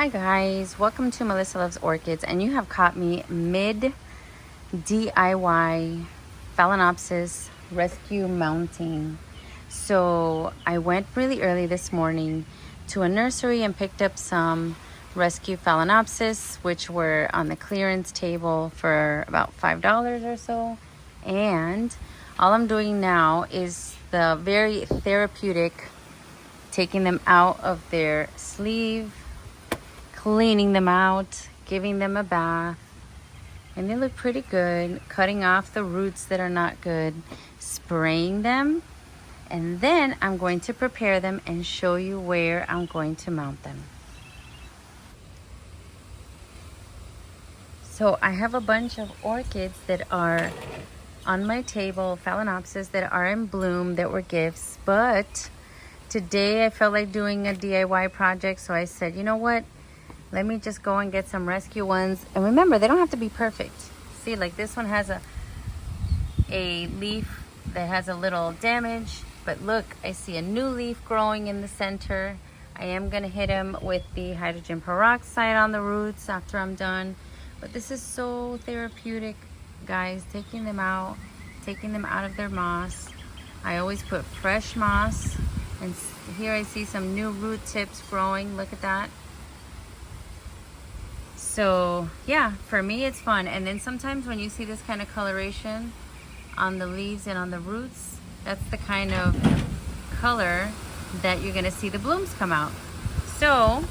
Hi guys, welcome to Melissa Loves Orchids, and you have caught me mid DIY Phalaenopsis rescue mounting. So I went really early this morning to a nursery and picked up some rescue Phalaenopsis, which were on the clearance table for about $5 or so. And all I'm doing now is the very therapeutic, taking them out of their sleeve, cleaning them out, giving them a bath, and they look pretty good. Cutting off the roots that are not good, spraying them, and then I'm going to prepare them and show you where I'm going to mount them. So I have a bunch of orchids that are on my table, Phalaenopsis, that are in bloom, that were gifts, but today I felt like doing a DIY project, so I said, you know what? Let me just go and get some rescue ones. And remember, they don't have to be perfect. See, like this one has a leaf that has a little damage. But look, I see a new leaf growing in the center. I am going to hit him with the hydrogen peroxide on the roots after I'm done. But this is so therapeutic, guys. Taking them out of their moss. I always put fresh moss. And here I see some new root tips growing. Look at that. So yeah, for me it's fun. And then sometimes when you see this kind of coloration on the leaves and on the roots, that's the kind of color that you're gonna see the blooms come out. So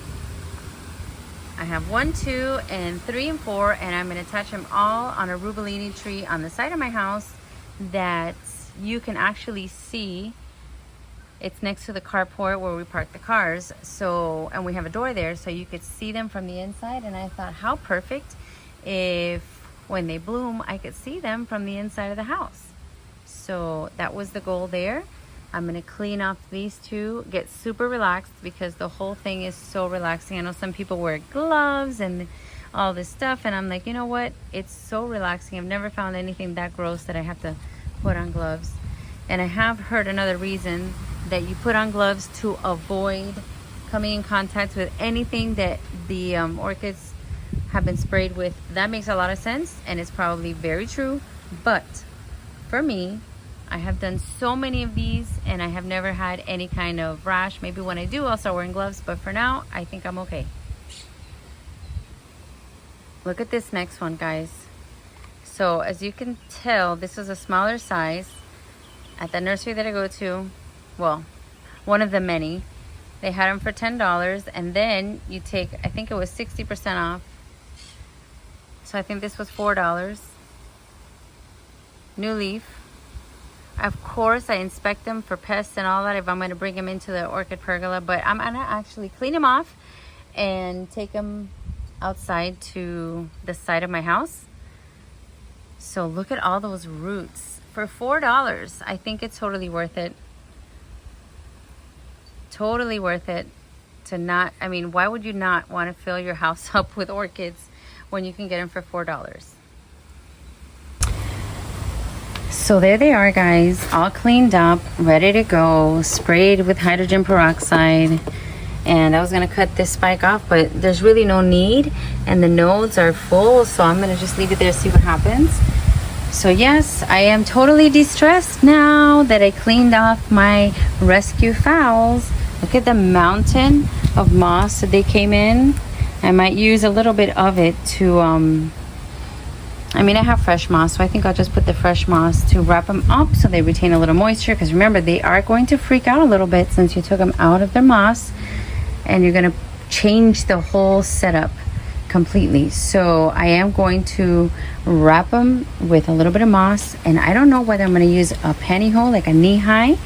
I have 1, 2, and 3, and 4, and I'm gonna attach them all on a rubellini tree on the side of my house that you can actually see. It's next to the carport where we park the cars. So, and we have a door there, so you could see them from the inside. And I thought, how perfect if when they bloom, I could see them from the inside of the house. So that was the goal there. I'm gonna clean off these two, get super relaxed because the whole thing is so relaxing. I know some people wear gloves and all this stuff, and I'm like, you know what? It's so relaxing. I've never found anything that gross that I have to put on gloves. And I have heard another reason that you put on gloves to avoid coming in contact with anything that the orchids have been sprayed with. That makes a lot of sense, and it's probably very true. But for me, I have done so many of these and I have never had any kind of rash. Maybe when I do, I'll start wearing gloves, but for now, I think I'm okay. Look at this next one, guys. So as you can tell, this is a smaller size. At the nursery that I go to, well, one of the many, they had them for $10, and then you take, I think it was 60% off. So I think this was $4. New leaf. Of course, I inspect them for pests and all that if I'm going to bring them into the orchid pergola, but I'm going to actually clean them off and take them outside to the side of my house. So look at all those roots. For $4, I think it's totally worth it. Totally worth it to not, I mean, why would you not want to fill your house up with orchids when you can get them for $4? So there they are, guys, all cleaned up, ready to go, sprayed with hydrogen peroxide. And I was gonna cut this spike off, but there's really no need, and the nodes are full, so I'm gonna just leave it there, see what happens. So yes, I am totally de-stressed now that I cleaned off my rescue phals. Look at the mountain of moss that they came in. I might use a little bit of it to, I mean, I have fresh moss, so I think I'll just put the fresh moss to wrap them up so they retain a little moisture. Because remember, they are going to freak out a little bit since you took them out of their moss, and you're going to change the whole setup completely. So I am going to wrap them with a little bit of moss, and I don't know whether I'm going to use a pantyhose, like a knee-high,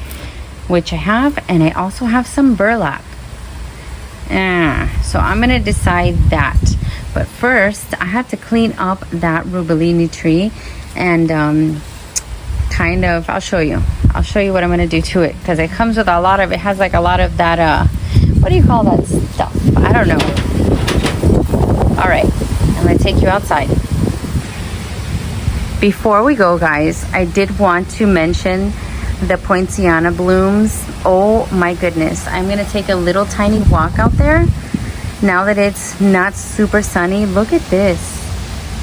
which I have, and I also have some burlap. So I'm going to decide that. But first, I have to clean up that rubellini tree, and kind of, I'll show you what I'm going to do to it, because it comes with a lot of, it has like a lot of that, what do you call that stuff? I don't know. All right, I'm going to take you outside. Before we go, guys, I did want to mention the poinciana blooms. Oh my goodness, I'm going to take a little tiny walk out there now that it's not super sunny, look at this.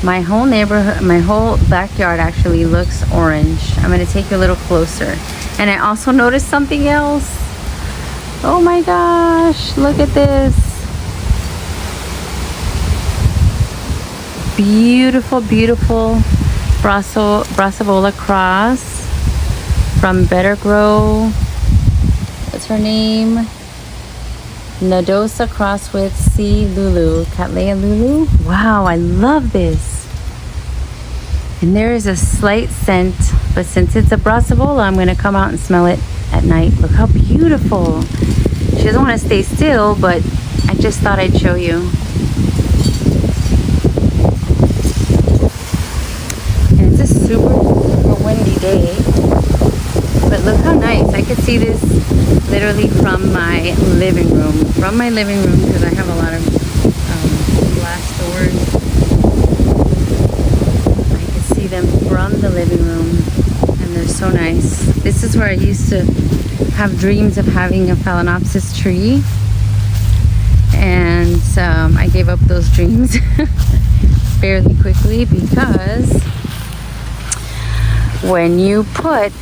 My whole neighborhood, my whole backyard actually looks orange. I'm gonna take you a little closer. And I also noticed something else. Oh my gosh, look at this. Beautiful, beautiful Brassavola cross from Better Grow. What's her name? Nadosa cross with C. Lulu. Cattleya Lulu. Wow, I love this. And there is a slight scent, but since it's a Brassavola, I'm going to come out and smell it at night. Look how beautiful. She doesn't want to stay still, but I just thought I'd show you. And it's a super windy day. But look how nice. I could see this literally from my living room. From my living room, because I have a lot of glass doors. I could see them from the living room. And they're so nice. This is where I used to have dreams of having a Phalaenopsis tree. And I gave up those dreams fairly quickly, because when you put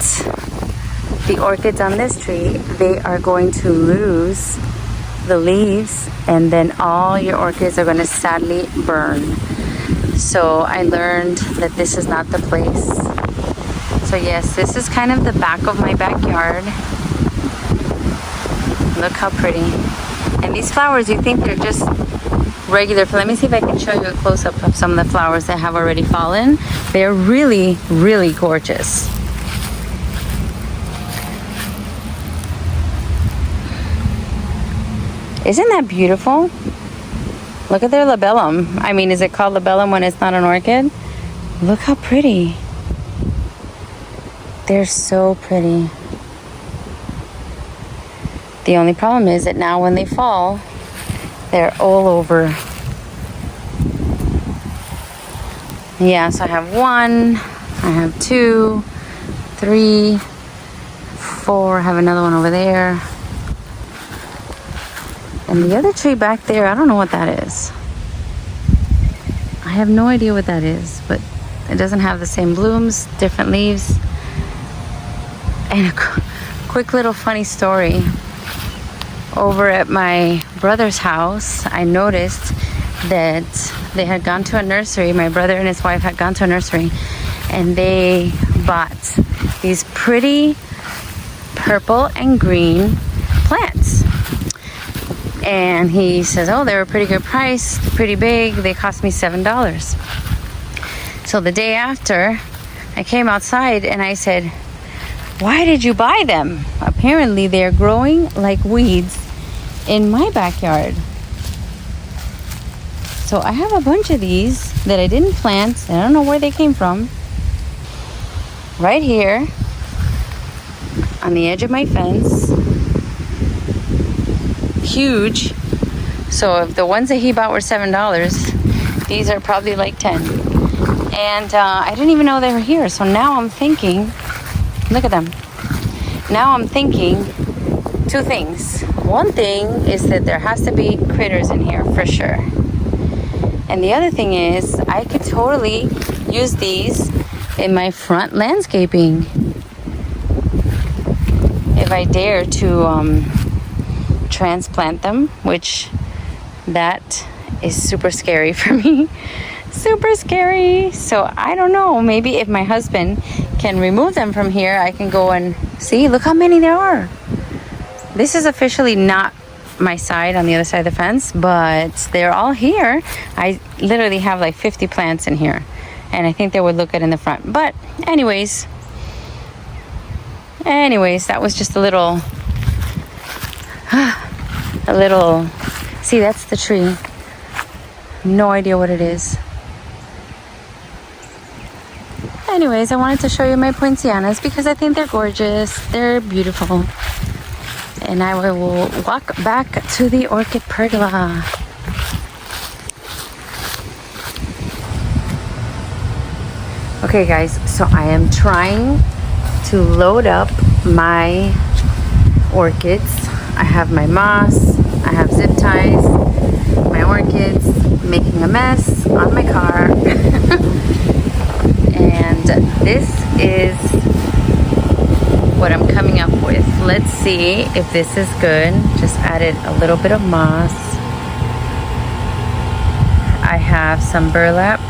the orchids on this tree, they are going to lose the leaves, and then all your orchids are going to sadly burn. So I learned that this is not the place. So yes, this is kind of the back of my backyard. Look how pretty. And these flowers, you think they're just regular. Let me see if I can show you a close-up of some of the flowers that have already fallen. They're really, really gorgeous. Isn't that beautiful? Look at their labellum. I mean, is it called labellum when it's not an orchid? Look how pretty. They're so pretty. The only problem is that now when they fall, they're all over. Yeah, so I have 1, I have 2, 3, 4, I have another one over there. And the other tree back there, I don't know what that is. I have no idea what that is, but it doesn't have the same blooms, different leaves. And a quick little funny story. Over at my brother's house, I noticed that they had gone to a nursery. My brother and his wife had gone to a nursery, and they bought these pretty purple and green plants. And he says, oh, they were a pretty good price, pretty big. They cost me $7. So the day after, I came outside and I said, why did you buy them? Apparently they're growing like weeds in my backyard. So I have a bunch of these that I didn't plant. I don't know where they came from. Right here on the edge of my fence. Huge. So if the ones that he bought were $7, these are probably like 10. And I didn't even know they were here. So now I'm thinking, look at them. Now I'm thinking 2 things. One thing is that there has to be critters in here for sure. And the other thing is I could totally use these in my front landscaping if I dare to transplant them, which that is super scary for me. Super scary. So I don't know, maybe if my husband can remove them from here, I can go and see. Look how many there are. This is officially not my side, on the other side of the fence, but they're all here. I literally have like 50 plants in here, and I think they would look good in the front. But anyways, that was just a little see, that's the tree. No idea what it is. Anyways, I wanted to show you my poincianas because I think they're gorgeous. They're beautiful. And I will walk back to the orchid pergola. Okay guys, so I am trying to load up my orchids. I have my moss, I have zip ties, making a mess on my car. And this is what I'm coming up with. Let's see if this is good. Just added a little bit of moss. I have some burlap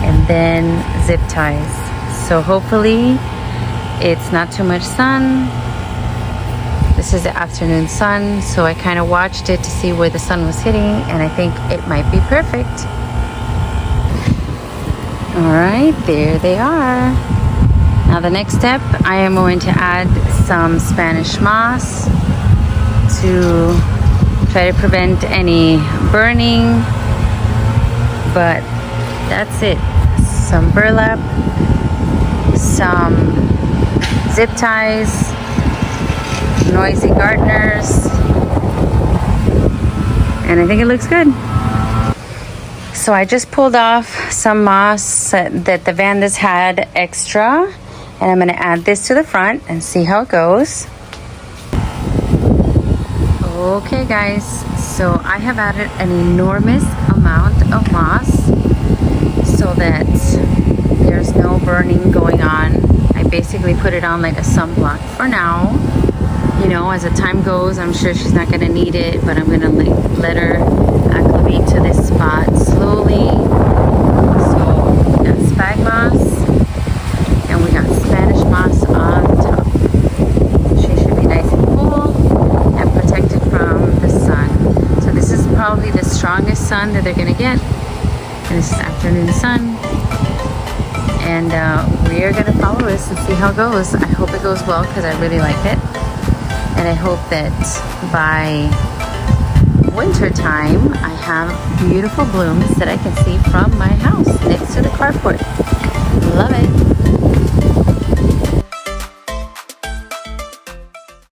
and then zip ties. So hopefully it's not too much sun. This is the afternoon sun, so I kind of watched it to see where the sun was hitting, and I think it might be perfect. All right, there they are. Now the next step, I am going to add some Spanish moss to try to prevent any burning, but that's it. Some burlap, some zip ties, noisy gardeners, and I think it looks good. So I just pulled off some moss that the Vandas had extra, and I'm going to add this to the front and see how it goes. Okay guys, so I have added an enormous amount of moss so that there's no burning going on. I basically put it on like a sunblock for now. You know, as the time goes, I'm sure she's not going to need it, but I'm going to let her acclimate to this spot slowly. So we got spag moss and we got Spanish moss on top. She should be nice and cool and protected from the sun. So this is probably the strongest sun that they're going to get. And this is afternoon sun. And we are going to follow this and see how it goes. I hope it goes well because I really like it. And I hope that by winter time, I have beautiful blooms that I can see from my house next to the carport. Love it.